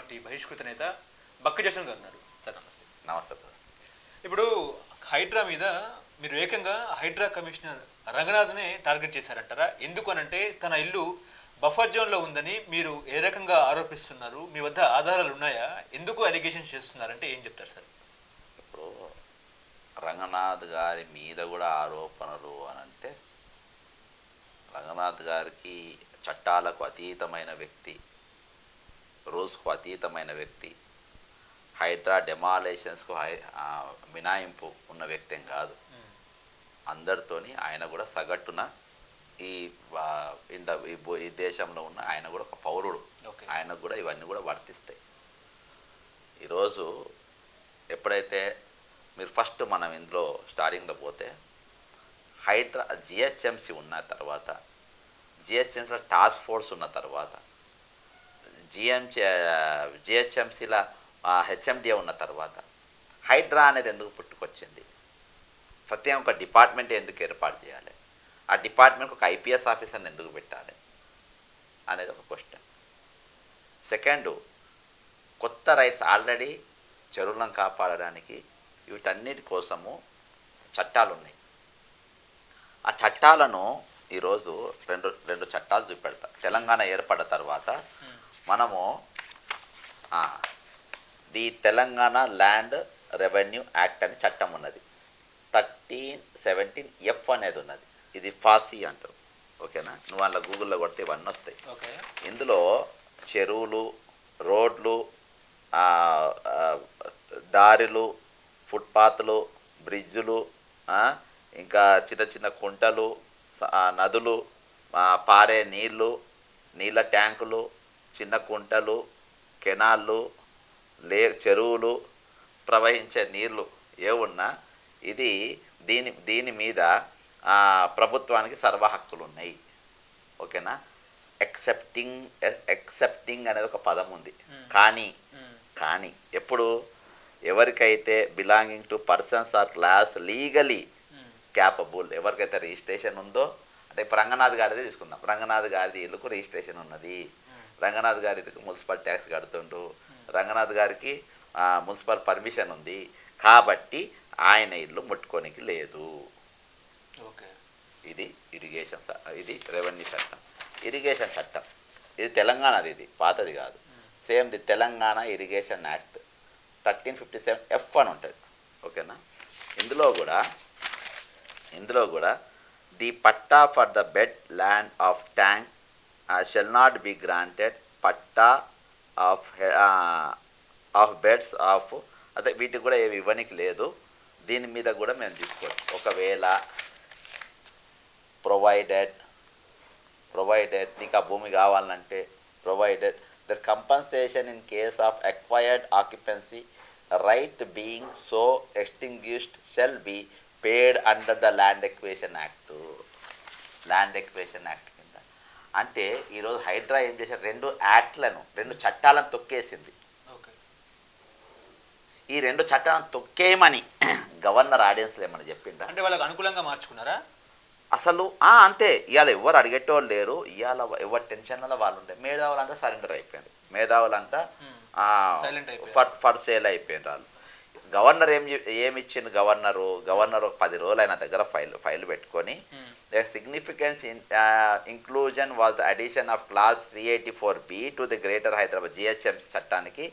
Party బహిష్కృత నేత బక్క జయశంకర్ గారు ఉన్నారు. సార్ నమస్తే. నమస్తే. ఇప్పుడు హైడ్రా మీద మీరు ఏకంగా హైడ్రా కమిషనర్ రంగనాథ్నే టార్గెట్ చేశారంటారా? ఎందుకు అనంటే తన ఇల్లు బఫర్ జోన్లో ఉందని మీరు ఏ రకంగా ఆరోపిస్తున్నారు? మీ వద్ద ఆధారాలు ఉన్నాయా? ఎందుకు అలిగేషన్స్ చేస్తున్నారంటే ఏం చెప్తారు సార్? ఇప్పుడు రంగనాథ్ గారి మీద కూడా ఆరోపణలు అని అంటే, రంగనాథ్ గారికి చట్టాలకు అతీతమైన వ్యక్తి, రూల్స్కు అతీతమైన వ్యక్తి, హైడ్రా డెమాలేషన్స్కు మినాయింపు ఉన్న వ్యక్తి ఏం కాదు. అందరితోని ఆయన కూడా సగటున ఈ దేశంలో ఉన్న ఆయన కూడా ఒక పౌరుడు. ఆయనకు కూడా ఇవన్నీ కూడా వర్తిస్తాయి. ఈరోజు ఎప్పుడైతే మీరు ఫస్ట్ మనం ఇందులో స్టార్టింగ్లో పోతే హైడ్రా జిహెచ్ఎంసి ఉన్న తర్వాత, జిహెచ్ఎంసీలో టాస్క్ ఫోర్స్ ఉన్న తర్వాత, జిహెచ్ఎంసీలో హెచ్ఎండిఏ ఉన్న తర్వాత హైడ్రా అనేది ఎందుకు పుట్టుకొచ్చింది? ప్రత్యేక ఒక డిపార్ట్మెంట్ ఎందుకు ఏర్పాటు చేయాలి? ఆ డిపార్ట్మెంట్కి ఒక ఐపీఎస్ ఆఫీసర్ని ఎందుకు పెట్టాలి అనేది ఒక క్వశ్చన్. సెకండ్, కొత్త రైట్స్ ఆల్రెడీ చెరువులను కాపాడడానికి వీటన్నిటి కోసము చట్టాలు ఉన్నాయి. ఆ చట్టాలను ఈరోజు రెండు చట్టాలు చూపెడతా. తెలంగాణ ఏర్పడిన తర్వాత మనము the Telangana land revenue act అని చట్టం ఉన్నది. 1317F అనేది ఉన్నది. ఇది ఫాసీ అంటారు. ఓకేనా? నువ్వు అందులో గూగుల్లో కొడితే ఇవన్నీ వస్తాయి. ఇందులో చెరువులు, రోడ్లు, దారులు, ఫుట్పాత్లు, బ్రిడ్జులు, ఇంకా చిన్న చిన్న కుంటలు, నదులు, పారే నీళ్ళ ట్యాంకులు, చిన్న కుంటలు, కెనాళ్ళు, చెరువులు, ప్రవహించే నీళ్ళు ఏ ఉన్నా ఇది దీని మీద ప్రభుత్వానికి సర్వ హక్కులు ఉన్నాయి. ఓకేనా? ఎక్సెప్టింగ్ అనేది ఒక పదం ఉంది. కానీ ఎప్పుడు ఎవరికైతే belonging to persons or class legally capable, ఎవరికైతే రిజిస్ట్రేషన్ ఉందో, అంటే ఇప్పుడు రంగనాథ్ గారిది తీసుకుందాం. రంగనాథ్ గారిది ఇల్లుకు రిజిస్ట్రేషన్ ఉన్నది, రంగనాథ్ గారికి మున్సిపల్ ట్యాక్స్ కడుతుండు, రంగనాథ్ గారికి మున్సిపల్ పర్మిషన్ ఉంది, కాబట్టి ఆయన ఇల్లు ముట్టుకోనికి లేదు. ఇది ఇది రెవెన్యూ చట్టం, ఇరిగేషన్ చట్టం. ఇది తెలంగాణది, ఇది పాతది కాదు. Same the Telangana irrigation act 1357F అని ఉంటుంది. ఓకేనా? ఇందులో కూడా the patta for the bed land of tank shall not be granted patta of beds of, అదే వీటికి కూడా ఏమి ఇవ్వనికి లేదు. దీని మీద కూడా మేము తీసుకోవచ్చు. ఒకవేళ ప్రొవైడెడ్ నీకు ఆ భూమి కావాలంటే provided the compensation in case of acquired occupancy right being so extinguished shall be paid under the land equation act. కింద అంటే ఈరోజు హైడ్రా ఏం చేశారు? రెండు చట్టాలను తొక్కేసింది. ఈ రెండు చట్టాలను తొక్కేయమని గవర్నర్ ఆడియన్స్లో ఏమని చెప్పిందా? అంటే వాళ్ళకి అనుకూలంగా మార్చుకున్నారా అసలు? అంతే. ఇవాళ ఎవరు అడిగేటోళ్ళు లేరు. ఇవాళ ఎవరు టెన్షన్లలో వాళ్ళు ఉంటే మేధావులంతా సరెండర్ అయిపోయారు. మేధావులంతా ఫర్ సేల్ అయిపోయారు. వాళ్ళు గవర్నర్ ఏమిచ్చింది? గవర్నర్ ఒక 10 రోజులు ఆయన దగ్గర ఫైల్ పెట్టుకొని the significance inclusion was the addition of clause 384B to the greater Hyderabad GHMC చట్టానికి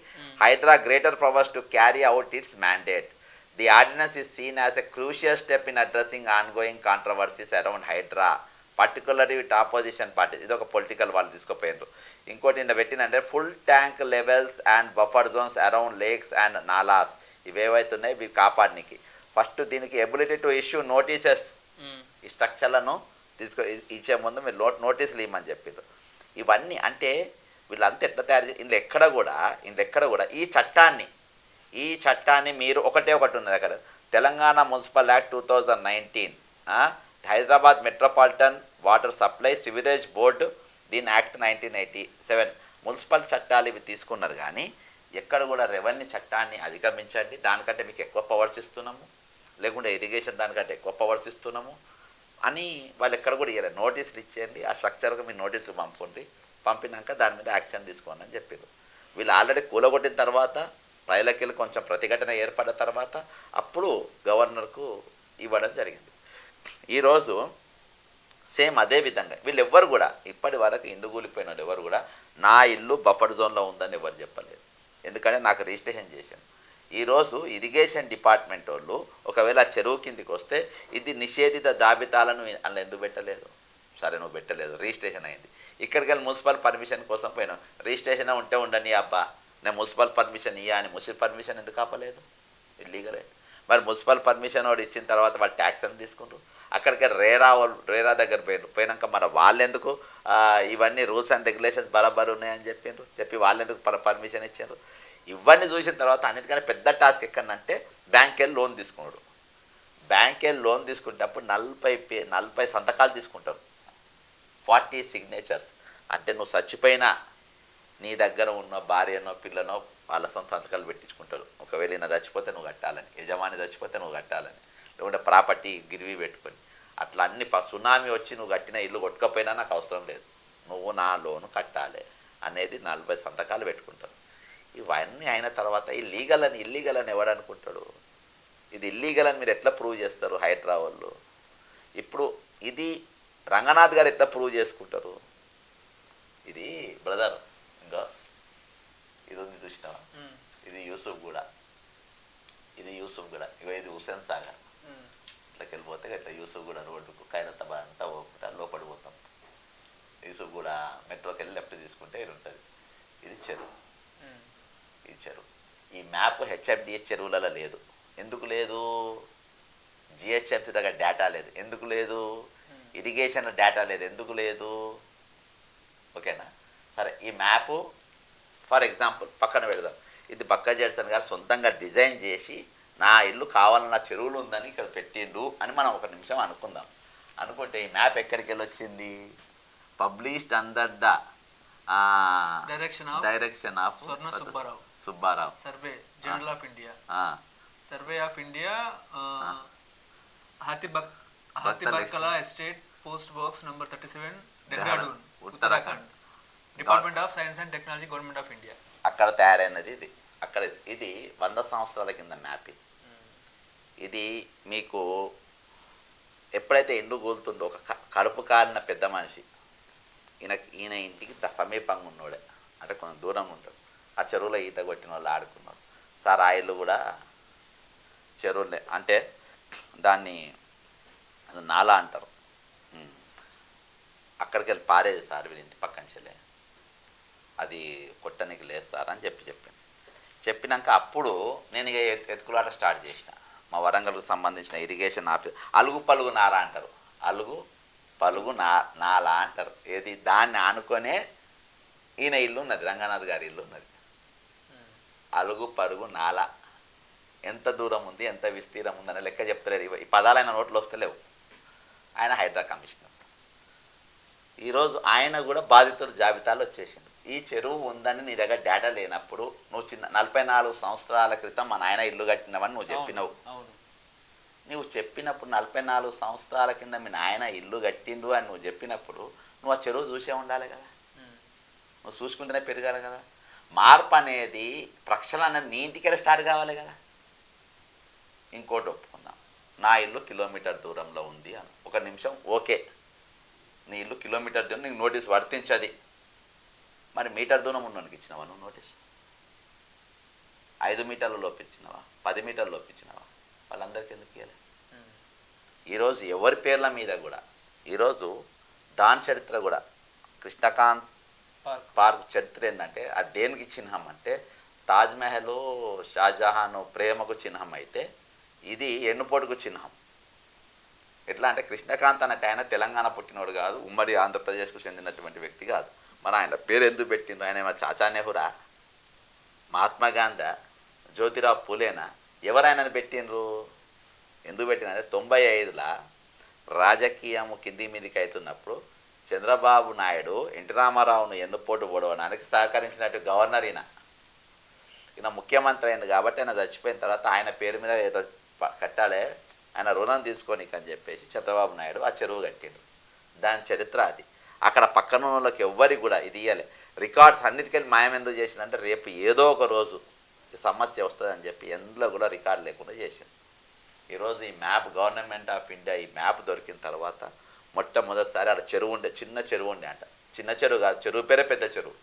HYDRAA greater powers to carry out its mandate. The ordinance is seen as a crucial step in addressing ongoing controversies around Hydra, particularly with opposition parties. ఇది ఒక political వాళ్ళు తీసుకుపోయినారు. ఇంకోటి ఇంత పెట్టిందంటే full tank levels and buffer zones around lakes and nalas, ఇవేవైతున్నాయి ఇవి కాపాడడానికి ఫస్ట్ దీనికి ఎబిలిటీ టు ఇష్యూ నోటీసెస్, ఈ స్ట్రక్చర్లను ఇచ్చే ముందు మీరు నోటీసులు ఇవ్వమని చెప్పారు. ఇవన్నీ అంటే వీళ్ళంతా ఎట్లా తయారు చేసి ఇందులో ఎక్కడ కూడా ఈ చట్టాన్ని మీరు ఒకటి ఉన్నది అక్కడ Telangana municipal act 2019, Hyderabad metropolitan water supply sewerage board దీని యాక్ట్ 1987 మున్సిపల్ చట్టాలు ఇవి తీసుకున్నారు. కానీ ఎక్కడ కూడా రెవెన్యూ చట్టాన్ని అధిగమించండి, దానికంటే మీకు ఎక్కువ పవర్స్ ఇస్తున్నాము, లేకుంటే ఇరిగేషన్ దానికంటే ఎక్కువ పవర్స్ ఇస్తున్నాము అని వాళ్ళు ఎక్కడ కూడా ఇవ్వలేదు. నోటీసులు ఇచ్చేయండి, ఆ స్ట్రక్చర్గా మీరు నోటీసులు పంపినాక దాని మీద యాక్షన్ తీసుకోండి అని చెప్పారు. వీళ్ళు ఆల్రెడీ కూలగొట్టిన తర్వాత ప్రజలకెళ్ళి కొంచెం ప్రతిఘటన ఏర్పడిన తర్వాత అప్పుడు గవర్నర్కు ఇవ్వడం జరిగింది. ఈరోజు సేమ్ అదే విధంగా వీళ్ళు ఎవ్వరు కూడా ఇప్పటి వరకు ఇల్లు కూలిపోయిన వాళ్ళు ఎవరు కూడా నా ఇల్లు బఫర్ జోన్లో ఉందని ఎవరు చెప్పలేదు. ఎందుకంటే నాకు రిజిస్ట్రేషన్ చేశాను. ఈరోజు ఇరిగేషన్ డిపార్ట్మెంట్ వాళ్ళు ఒకవేళ చెరువు కిందికి వస్తే ఇది నిషేధిత జాబితాలను అందులో ఎందుకు పెట్టలేదు? సరే నువ్వు పెట్టలేదు, రిజిస్ట్రేషన్ అయింది. ఇక్కడికి వెళ్ళి మున్సిపల్ పర్మిషన్ కోసం పోయినావు. రిజిస్ట్రేషన్ ఉంటే ఉండని అబ్బా, నేను మున్సిపల్ పర్మిషన్ ఇయ్యా అని మున్సిపల్ పర్మిషన్ ఎందుకు ఆపలేదు? ఇల్లీగలే. మరి మున్సిపల్ పర్మిషన్ వాడు ఇచ్చిన తర్వాత వాళ్ళు ట్యాక్స్ అని తీసుకుంటారు. అక్కడికి రేరా దగ్గర పోయినాక మరి వాళ్ళెందుకు ఇవన్నీ రూల్స్ అండ్ రెగ్యులేషన్స్ బరాబర్ ఉన్నాయని చెప్పి వాళ్ళెందుకు పర్మిషన్ ఇచ్చారు? ఇవన్నీ చూసిన తర్వాత అన్నిటికన్నా పెద్ద టాస్క్ ఎక్కడంటే బ్యాంక్ వెళ్ళి లోన్ తీసుకున్నాడు. బ్యాంక్ వెళ్ళి లోన్ తీసుకునేటప్పుడు 40 సంతకాలు తీసుకుంటారు, 40 సిగ్నేచర్స్. అంటే నువ్వు చచ్చిపోయినా నీ దగ్గర ఉన్న భార్యనో పిల్లనో వాళ్ళ సొంత సంతకాలు పెట్టించుకుంటారు. ఒకవేళ ఈయన చచ్చిపోతే నువ్వు కట్టాలని, యజమాని చచ్చిపోతే నువ్వు కట్టాలని, లేకుంటే ప్రాపర్టీ గిరివి పెట్టుకొని అట్లా అన్ని సునామీ వచ్చి నువ్వు కట్టిన ఇల్లు కొట్టుకపోయినా నాకు అవసరం లేదు, నువ్వు నా లోను కట్టాలి అనేది 40 సంతకాలు పెట్టుకుంటారు. ఇవన్నీ అయిన తర్వాత ఇల్లీగల్ అని ఎవడు అనుకుంటాడు? ఇది ఇల్లీగల్ అని మీరు ఎట్లా ప్రూవ్ చేస్తారు హైడ్రా వాళ్ళు? ఇప్పుడు ఇది రంగనాథ్ గారు ఎట్లా ప్రూవ్ చేసుకుంటారు? ఇది బ్రదర్ ఇంకా ఇది ఉంది చూసినావా, ఇది యూసుఫ్ గూడ, ఇగో ఇది హుసేన్ సాగర్. ఇట్లకి వెళ్ళిపోతే ఇట్లా యూసుఫ్ గూడ రోడ్డుకు ఖైరతాబాద్ అంతా పోకుండా లోపడి పోతాం. యూసుఫ్ గూడ మెట్రోకి వెళ్ళి లెఫ్ట్ తీసుకుంటే ఇది ఉంటుంది. ఇది చెరువు, ఈ చెరువు. ఈ మ్యాప్ హెచ్ఎఫ్డిఎస్ చెరువులలో లేదు. ఎందుకు లేదు? జిహెచ్ఎంసీ దగ్గర డేటా లేదు. ఎందుకు లేదు? ఇరిగేషన్ డేటా లేదు. ఎందుకు లేదు? ఓకేనా? సరే, ఈ మ్యాపు ఫర్ ఎగ్జాంపుల్ పక్కన పెడదాం. ఇది బక్క జడ్సన్ గారు సొంతంగా డిజైన్ చేసి నా ఇల్లు కావాలన్న చెరువులు ఉందని ఇక్కడ పెట్టిండు అని మనం ఒక నిమిషం అనుకుందాం. అనుకుంటే ఈ మ్యాప్ ఎక్కడికి వెళ్ళి వచ్చింది? Published under the direction of Subbarao survey general of India, survey of India, Hathibarkala estate, post box number 37, Dehradun, Uttarakhand, department of science and technology, government of India. అక్కడ తయారైనది ఇది. అక్కడ ఇది 100 సంవత్సరాల కింద మ్యాప్. ఇది మీకు ఎప్పుడైతే ఇల్లు కూలుతుందో ఒక కడుపు కాలిన పెద్ద మనిషి ఈయన ఇంటికి సమీపంగా ఉన్నోడే, అంటే కొంచెం దూరం ఉంటాడు. ఆ చెరువులో ఈత కొట్టిన వాళ్ళు ఆడుకున్నారు. సార్ ఆ ఇల్లు కూడా చెరువులే, అంటే దాన్ని నాలా అంటారు. అక్కడికి వెళ్ళి పారేది సార్ వీళ్ళ ఇంటి పక్కన చెల్లె, అది కొట్టనికి లేదు సార్ అని చెప్పినాక అప్పుడు నేను ఇక ఎత్తుకులాట స్టార్ట్ చేసిన. మా వరంగల్కు సంబంధించిన ఇరిగేషన్ ఆఫీస్ అలుగు పలుగు నారా అంటారు, అలుగు పలుగు నాలా అంటారు. ఏది దాన్ని ఆనుకొనే ఈయన ఇల్లు ఉన్నది, రంగనాథ్ గారి ఇల్లు ఉన్నది. అలుగు పరుగు నాల ఎంత దూరం ఉంది, ఎంత విస్తీరం ఉందని లెక్క చెప్తలేరు. ఈ పదాలు ఆయన నోట్లో వస్తలేవు. ఆయన హైడ్రా కమిషనర్. ఈరోజు ఆయన కూడా బాధితుల జాబితాలో వచ్చేసిండు. ఈ చెరువు ఉందని నీ దగ్గర డేటా లేనప్పుడు నువ్వు 44 సంవత్సరాల క్రితం మా నాయన ఇల్లు కట్టినవని నువ్వు చెప్పినావు. నువ్వు చెప్పినప్పుడు 44 సంవత్సరాల కింద మీ నాయన ఇల్లు కట్టిండు అని నువ్వు చెప్పినప్పుడు నువ్వు ఆ చెరువు చూసే ఉండాలి కదా, నువ్వు చూసుకుంటేనే పెరగాలి కదా. మార్పు అనేది ప్రక్షాళన అనేది నీ ఇంటికెళ్ళి స్టార్ట్ కావాలి కదా. ఇంకోటి ఒప్పుకుందాం, నా ఇల్లు కిలోమీటర్ దూరంలో ఉంది అని ఒక నిమిషం ఓకే, నీ ఇల్లు కిలోమీటర్ దూరం నీకు నోటీస్ వర్తించది. మరి మీటర్ దూరం ఉన్నోనికి ఇచ్చినావా నువ్వు నోటీస్? 5 మీటర్ల లోపు ఇచ్చినావా, 10 మీటర్ల లోపు ఇచ్చినావా? వాళ్ళందరికీ ఎందుకు ఇవ్వాలి? ఈరోజు ఎవరి పేర్ల మీద కూడా ఈరోజు దాని చరిత్ర కూడా కృష్ణకాంత్ పార్క్ చరిత్ర ఏంటంటే అది దేనికి చిహ్నం అంటే తాజ్మహల్ షాజహాన్ ప్రేమకు చిహ్నం అయితే ఇది ఎన్నుపోటుకు చిహ్నం. ఎట్లా అంటే కృష్ణకాంత్ అన్నట్టు ఆయన తెలంగాణ పుట్టినోడు కాదు, ఉమ్మడి ఆంధ్రప్రదేశ్కు చెందినటువంటి వ్యక్తి కాదు. మరి ఆయన పేరు ఎందుకు పెట్టిండ్రు? ఆయన ఏమో చాచా నెహ్రూరా, మహాత్మా గాంధీ, జ్యోతిరావు పూలేనా? ఎవరైనా పెట్టిండ్రు? ఎందుకు పెట్టినంటే 95లో రాజకీయం కింది మీదికి అవుతున్నప్పుడు చంద్రబాబు నాయుడు ఎన్టీ రామారావును ఎన్నుపోటు పొడవడానికి సహకరించినట్టు గవర్నర్ ఈయన ముఖ్యమంత్రి అయింది కాబట్టి ఆయన చచ్చిపోయిన తర్వాత ఆయన పేరు మీద ఏదో కట్టాలి, ఆయన రుణం తీసుకోనికి అని చెప్పేసి చంద్రబాబు నాయుడు ఆ చెరువు కట్టిండు. దాని చరిత్ర అది. అక్కడ పక్కన వాళ్ళకి ఎవ్వరికి కూడా ఇది ఇవ్వాలి. రికార్డ్స్ అన్నిటికెళ్ళి మాయం ఎందుకు చేసిందంటే రేపు ఏదో ఒక రోజు ఈ సమస్య వస్తుందని చెప్పి ఎందులో కూడా రికార్డు లేకుండా చేసింది. ఈరోజు ఈ మ్యాప్ గవర్నమెంట్ ఆఫ్ ఇండియా ఈ మ్యాప్ దొరికిన తర్వాత మొట్టమొదటిసారి అక్కడ చెరువు ఉండే, చిన్న చెరువు ఉండే అంట. చిన్న చెరువు కాదు, చెరువు పేరే పెద్ద చెరువు.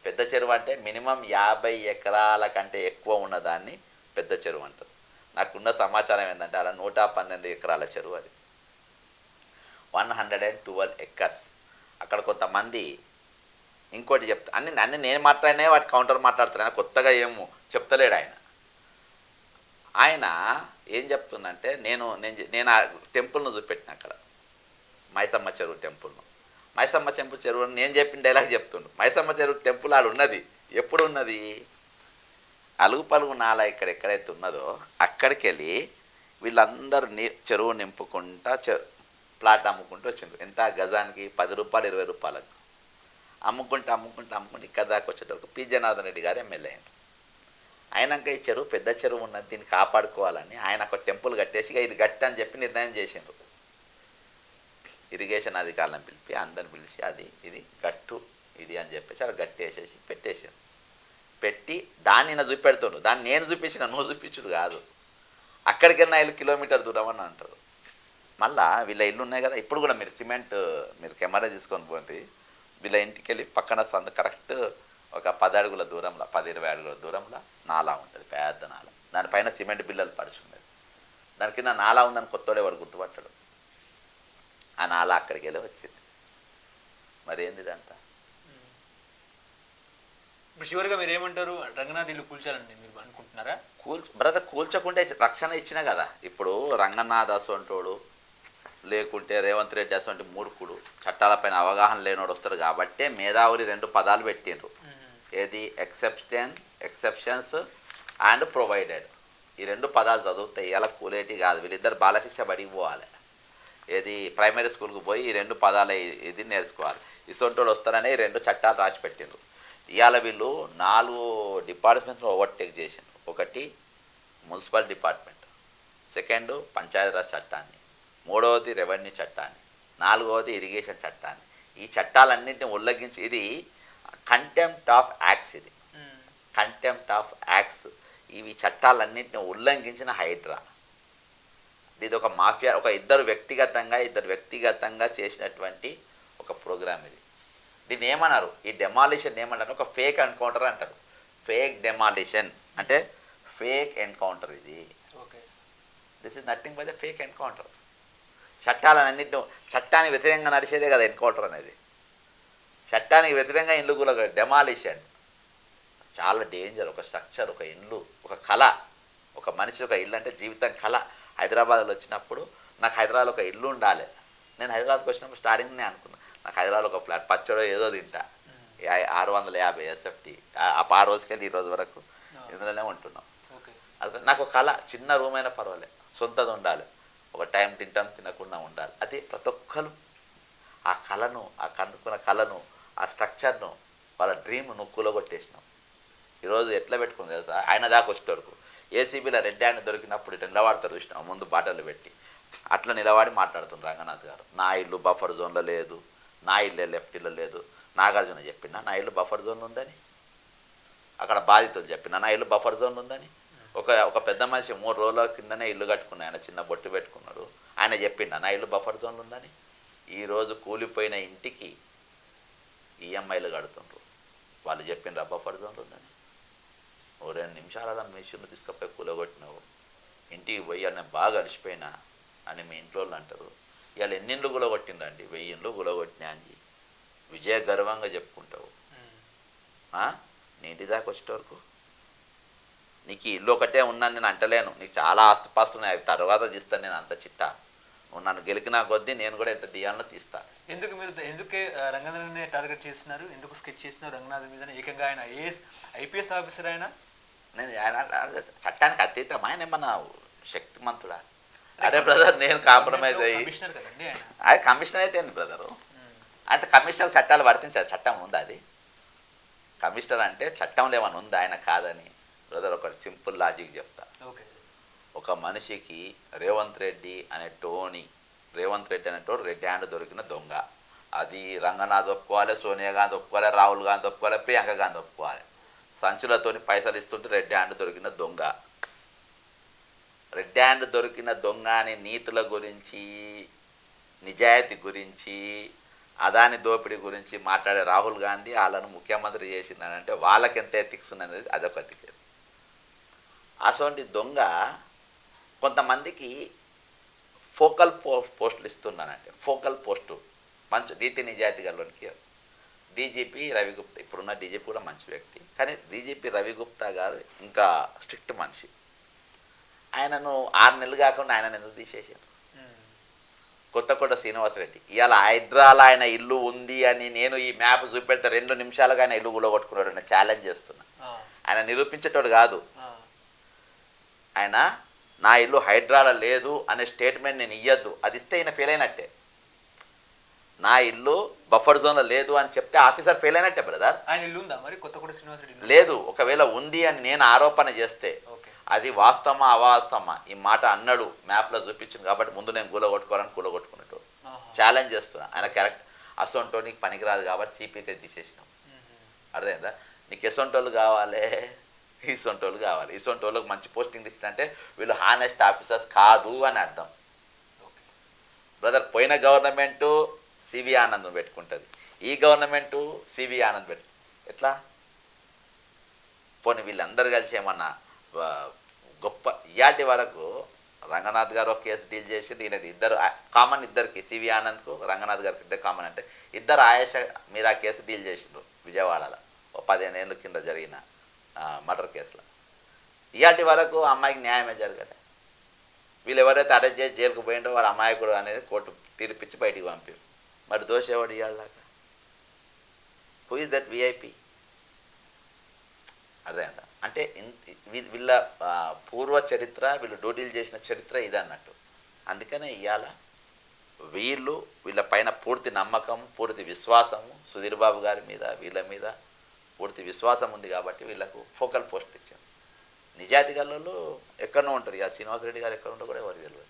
పెద్ద చెరువు అంటే మినిమం 50 ఎకరాల కంటే ఎక్కువ ఉన్నదాన్ని పెద్ద చెరువు అంటారు. నాకున్న సమాచారం ఏంటంటే అలా 112 ఎకరాల చెరువు అది, 112 ఎకర్స్. అక్కడ కొంతమంది ఇంకోటి చెప్తా అన్ని నేను మాట్లాడినే వాటి కౌంటర్ మాట్లాడుతున్నాను, కొత్తగా ఏమో చెప్తలేడు ఆయన. ఆయన ఏం చెప్తుందంటే నేను ఆ టెంపుల్ను చూపెట్టిన అక్కడ మైసమ్మ చెరువు టెంపుల్ను. మైసమ్మ చెరువు నేను చెప్పిన డైలాగ్ చెప్తుండు. మైసమ్మ చెరువు టెంపుల్ ఆడు ఉన్నది ఎప్పుడు ఉన్నది, అలుగు పలుగు నాల ఎక్కడైతే ఉన్నదో అక్కడికి వెళ్ళి వీళ్ళందరూ చెరువు నింపుకుంటా ప్లాట్ అమ్ముకుంటూ వచ్చిండ్రు. ఎంత గజానికి 10 రూపాయలు 20 రూపాయలకు అమ్ముకుంటూ ఇక్కడ దాకా వచ్చేటప్పుడు పి జనార్దన్ రెడ్డి గారు ఎమ్మెల్యే అయ్యారు. అయినాక ఈ చెరువు పెద్ద చెరువు ఉన్నది, దీన్ని కాపాడుకోవాలని ఆయన ఒక టెంపుల్ కట్టేసి ఇది గట్టి అని చెప్పి నిర్ణయం చేసిండ్రు. ఇరిగేషన్ అధికారులను పిలిపి అందరిని పిలిచి అది ఇది గట్టు ఇది అని చెప్పేసి అలా గట్టి వేసేసి పెట్టేసారు. పెట్టి దాన్ని నేను చూపెడుతుండ్రు. దాన్ని నేను చూపించిన, నువ్వు చూపించుడు కాదు. అక్కడికైనా 5 కిలోమీటర్ దూరం అని అంటారు. మళ్ళా వీళ్ళ ఇల్లు ఉన్నాయి కదా, ఇప్పుడు కూడా మీరు సిమెంట్ మీరు కెమెరా తీసుకొని పోండి, వీళ్ళ ఇంటికి వెళ్ళి పక్కన సందు కరెక్ట్ ఒక 10 అడుగుల దూరంలో 10-20 అడుగుల దూరంలో నాలా ఉంటుంది, పెద్ద నాల. దానిపైన సిమెంట్ బిల్లలు పరిచుండేది. దాని కింద నాలా ఉందని కొత్తోడే వాడు గుర్తుపట్టాడు. ఆ నాల అక్కడికి వెళ్ళి వచ్చింది. మరి ఏంది ఇదంతా? ఇప్పుడు చివరిగా మీరు ఏమంటారు, రంగనాథ్ ఇల్లు కూల్చాలని మీరు అనుకుంటున్నారా? బ్రదర్ కూల్చకుంటే రక్షణ ఇచ్చిన కదా. ఇప్పుడు రంగనాథ్ అసొంటోడు లేకుంటే రేవంత్ రెడ్డి అసొంటి మూర్ఖుడు చట్టాలపైన అవగాహన లేనోడు వస్తారు కాబట్టి మేధావులు 2 పదాలు పెట్టిండ్రు. ఏది ఎక్సెప్షన్స్ అండ్ ప్రొవైడెడ్. ఈ 2 పదాలు చదివితే ఇలా కూలేటి కాదు. వీళ్ళిద్దరు బాలశిక్ష బడికి పోవాలి. ఏది ప్రైమరీ స్కూల్కి పోయి ఈ 2 పదాలు ఇది నేర్చుకోవాలి. ఇసొంటోడు వస్తారని 2 చట్టాలు రాసి పెట్టిండ్రు. ఇవాళ వీళ్ళు 4 డిపార్ట్మెంట్ను ఓవర్టేక్ చేసిండ్రు. ఒకటి మున్సిపల్ డిపార్ట్మెంట్, సెకండ్ పంచాయతీరాజ్ చట్టాన్ని, 3వది రెవెన్యూ చట్టాన్ని, 4వది ఇరిగేషన్ చట్టాన్ని. ఈ చట్టాలన్నింటినీ ఉల్లంఘించి ఇది కంటెంప్ట్ ఆఫ్ యాక్ట్స్. ఇది కంటెంప్ట్ ఆఫ్ యాక్ట్స్. ఇవి చట్టాలన్నింటినీ ఉల్లంఘించిన హైడ్రా. ఇది ఒక మాఫియా, ఒక ఇద్దరు వ్యక్తిగతంగా చేసినటువంటి ఒక ప్రోగ్రామ్ ఇది. దీన్ని ఏమన్నారు, ఈ డెమాలిషన్ ఏమన్నారు, ఒక ఫేక్ ఎన్కౌంటర్ అంటారు. ఫేక్ డెమాలిషన్ అంటే ఫేక్ ఎన్కౌంటర్. ఇది this is nothing but the fake encounter. చట్టానికి వ్యతిరేకంగా నడిచేదే కదా ఎన్కౌంటర్ అనేది. చట్టానికి వ్యతిరేకంగా ఇల్లు కూడా డెమాలిషన్ చాలా డేంజర్. ఒక స్ట్రక్చర్, ఒక ఇల్లు, ఒక కళ, ఒక మనిషి ఒక ఇల్లు అంటే జీవితం కళ. హైదరాబాద్లో వచ్చినప్పుడు నాకు హైదరాబాద్లో ఒక ఇల్లు ఉండాలి. నేను హైదరాబాద్కి వచ్చినప్పుడు స్టార్టింగ్నే అనుకున్నాను, నాకు హైదరాబాద్లో ఒక ఫ్లాట్ పచ్చడో ఏదో తింటా, 650 SFT. ఆ రోజుకెళ్ళి ఈ రోజు వరకు ఇందులోనే ఉంటున్నాం. అది నాకు ఒక కళ, చిన్న రూమ్ అయినా పర్వాలేదు, సొంతది ఉండాలి, ఒక టైం తింటాం తినకుండా ఉండాలి. అదే ప్రతి ఒక్కరు ఆ కళను, ఆ కనుక్కున్న కళను, ఆ స్ట్రక్చర్ను, వాళ్ళ డ్రీమ్ను కూలగొట్టేసినాం. ఈరోజు ఎట్లా పెట్టుకుంది తెలుసా, ఆయన దాకా వచ్చేటరకు ఏసీబీలో రెడ్ హ్యాండ్ దొరికినప్పుడు ఇటు నిలబడతారు చూసినాం, ముందు బాటలు పెట్టి అట్లా నిలబడి మాట్లాడుతున్నారు రంగనాథ్ గారు. నా ఇల్లు బఫర్ జోన్లో లేదు, నా ఇల్లే లెఫ్ట్లో లేదు. నాగార్జున చెప్పిన నా ఇల్లు బఫర్ జోన్ ఉందని, అక్కడ బాధితులు చెప్పిన నా ఇల్లు బఫర్ జోన్ ఉందని. ఒక పెద్ద మనిషి 3 రోజుల కిందనే ఇల్లు కట్టుకున్నాడు, ఆయన చిన్న బొట్టు పెట్టుకున్నాడు, ఆయన చెప్పిండ నా ఇల్లు బఫర్ జోన్లు ఉందని. ఈరోజు కూలిపోయిన ఇంటికి ఈఎంఐలు కడుతుండ్రు, వాళ్ళు చెప్పిండ్రు బఫర్ జోన్లు ఉందని. ఓ 2 నిమిషాల మిషన్లు తీసుకపోయి కూలగొట్టినావు, ఇంటికి పోయి అని బాగా అడిచిపోయినా అని మీ ఇంట్లో అంటారు. ఇవాళ ఎన్ని ఇండ్లు కూలగొట్టిండ్రండి, 1000 ఇండ్లు కూలగొట్టినా అని విజయ గర్వంగా చెప్పుకుంటావు. నీ ఇంటి దాకా వచ్చేటవరకు నీకు ఇల్లు ఒకటే ఉన్నాను నేను అంటలేను, నీకు చాలా ఆస్తిపాస్తులు ఉన్నాయి, తర్వాత తీస్తాను నేను అంత చిట్టా. నువ్వు నన్ను గెలికినా కొద్దీ నేను కూడా ఎంత తీయాలనో తీస్తా. ఎందుకే రంగనాథ్ని టార్గెట్ చేస్తున్నారు, ఎందుకు స్కెచ్ చేస్తున్నారు రంగనాథ్ మీద? ఏకంగా ఆయన ఐపీఎస్ ఆఫీసర్. ఆయన చట్టానికి అతీతం, ఆయన ఏమన్నా శక్తిమంతుడా? అరే బ్రదర్, నేను కాంప్రమైజ్ అయ్యి కమిషనర్ కదండి ఆయన. అది కమిషనర్ అయితే ఏంటి బ్రదరు, అంటే కమిషనర్ చట్టాలు వర్తించాలి. చట్టం ఉందా? అది కమిషనర్ అంటే చట్టంలో ఏమైనా ఉందా ఆయన కాదని? బ్రదర్ ఒక సింపుల్ లాజిక్ చెప్తా. ఒక మనిషికి రేవంత్ రెడ్డి అనేటోడు రెడ్ హ్యాండ్ దొరికిన దొంగ, అది రంగనాథ్ ఒప్పుకోవాలి, సోనియా గాంధీ ఒప్పుకోవాలి, రాహుల్ గాంధీ ఒప్పుకోవాలి, ప్రియాంక గాంధీ ఒప్పుకోవాలి. సంచులతోని పైసలు ఇస్తుంటే రెడ్ హ్యాండ్ దొరికిన దొంగ. రెడ్ హ్యాండ్ దొరికిన దొంగ అని నీతుల గురించి, నిజాయితీ గురించి, అదాని దోపిడీ గురించి మాట్లాడే రాహుల్ గాంధీ వాళ్ళను ముఖ్యమంత్రి చేసిందనంటే వాళ్ళకి ఎంత ఎథిక్స్ ఉన్నది అదొక టికెట్. అటువంటి దొంగ కొంతమందికి ఫోకల్ పోస్టులు ఇస్తున్నానంటే, ఫోకల్ పోస్టు మంచి నీతి నిజాయితీ గల్లోనికి డీజీపీ రవిగుప్తా, ఇప్పుడున్న డీజీపీ కూడా మంచి వ్యక్తి, కానీ డీజీపీ రవిగుప్తా గారు ఇంకా స్ట్రిక్ట్ మనిషి. ఆయనను 6 నెలలు కాకుండా ఆయన ఎందుకు తీసేసారు? కొత్తకోట శ్రీనివాసరెడ్డి ఇవాళ హైదరాబాద్ ఆయన ఇల్లు ఉంది అని నేను ఈ మ్యాప్ చూపెడితే 2 నిమిషాలుగా ఆయన ఇల్లు కూలగొట్టుకున్నాడు. నేను ఛాలెంజ్ చేస్తున్నా. ఆయన నిరూపించేటోడు కాదు. ఆయన నా ఇల్లు హైదరాబాద్ లేదు అనే స్టేట్మెంట్ నేను ఇయ్యద్దు, అది ఇస్తే ఆయన ఫెయిల్ అయినట్టే. నా ఇల్లు బఫర్ జోన్లో లేదు అని చెప్తే ఆఫీసర్ ఫెయిల్ అయినట్టే బ్రదర్. ఆయన ఇల్లు ఉందా మరి కొత్తకోట శ్రీనివాసరెడ్డి? లేదు. ఒకవేళ ఉంది అని నేను ఆరోపణ చేస్తే అది వాస్తవమా అవాస్తవమా ఈ మాట అన్నాడు, మ్యాప్లో చూపించింది కాబట్టి ముందు నేను కూలగొట్టుకోవాలని కూలగొట్టుకున్నట్టు ఛాలెంజ్ చేస్తున్నా. ఆయన కరెక్ట్ అసొంటో నీకు పనికిరాదు కాబట్టి సిపికి తీసేసినాం. అర్థమైందా? నీకు ఎసొంటోళ్ళు కావాలి, ఇసొంటోళ్ళు కావాలి. ఇసొంటోళ్ళకి మంచి పోస్టింగ్ ఇచ్చినంటే వీళ్ళు హానెస్ట్ ఆఫీసర్స్ కాదు అని అర్థం. బ్రదర్, పోయిన గవర్నమెంటు సివి ఆనందం పెట్టుకుంటుంది, ఈ గవర్నమెంటు సివి ఆనంద్ ఎట్లా? పోనీ వీళ్ళందరూ కలిసి ఏమన్నా గొప్ప ఇయాటి వరకు రంగనాథ్ గారు ఒక కేసు డీల్ చేసి ఈయనది ఇద్దరు కామన్, ఇద్దరికి సివి ఆనంద్కు రంగనాథ్ గారికి ఇద్దరు కామన్. అంటే ఇద్దరు ఆయేష మీరు ఆ కేసు డీల్ చేసిండ్రు విజయవాడలో 15 ఏళ్ళ కింద జరిగిన మర్డర్ కేసులో. ఇయాటి వరకు అమ్మాయికి న్యాయమే జరగలే. వీళ్ళు ఎవరైతే అరెస్ట్ చేసి జైలుకు పోయిండో వాడు అమాయకుడు అనేది కోర్టు తీర్పిచ్చి బయటికి పంపారు. మరి దోష ఎవడు ఇవాళ దాకా? Who is that VIP? అదే అంట. అంటే వీళ్ళ పూర్వ చరిత్ర, వీళ్ళు డ్యూటీలు చేసిన చరిత్ర ఇది అన్నట్టు. అందుకనే ఇవాళ వీళ్ళ పైన పూర్తి నమ్మకం, పూర్తి విశ్వాసము సుధీర్ బాబు గారి మీద, వీళ్ళ మీద పూర్తి విశ్వాసం ఉంది కాబట్టి వీళ్ళకు ఫోకల్ పోస్ట్ ఇచ్చాం. నిజాయితీ గల్లోళ్ళు ఎక్కడనో ఉంటారు. ఇక శ్రీనివాసరెడ్డి గారు ఎక్కడ ఉండో కూడా ఎవరు తెలియదు.